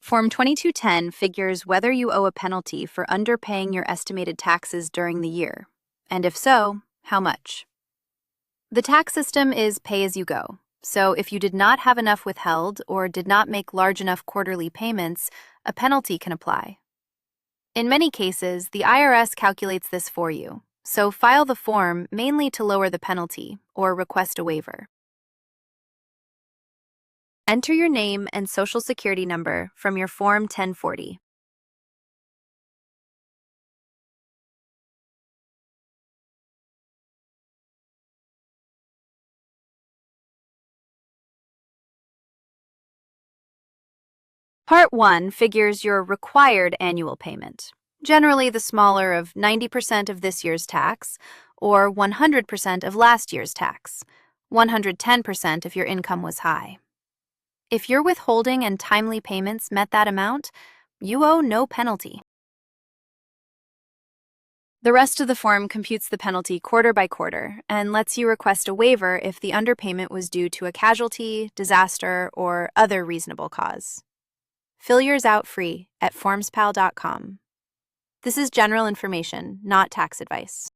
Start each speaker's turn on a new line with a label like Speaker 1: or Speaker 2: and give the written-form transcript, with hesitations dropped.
Speaker 1: Form 2210 figures whether you owe a penalty for underpaying your estimated taxes during the year, and if so, how much. The tax system is pay-as-you-go, so if you did not have enough withheld or did not make large enough quarterly payments, a penalty can apply. In many cases, the IRS calculates this for you, so file the form mainly to lower the penalty or request a waiver. Enter your name and Social Security number from your Form 1040. Part 1 figures your required annual payment, generally the smaller of 90% of this year's tax or 100% of last year's tax, 110% if your income was high. If your withholding and timely payments met that amount, you owe no penalty. The rest of the form computes the penalty quarter by quarter and lets you request a waiver if the underpayment was due to a casualty, disaster, or other reasonable cause. Fill yours out free at FormsPal.com. This is general information, not tax advice.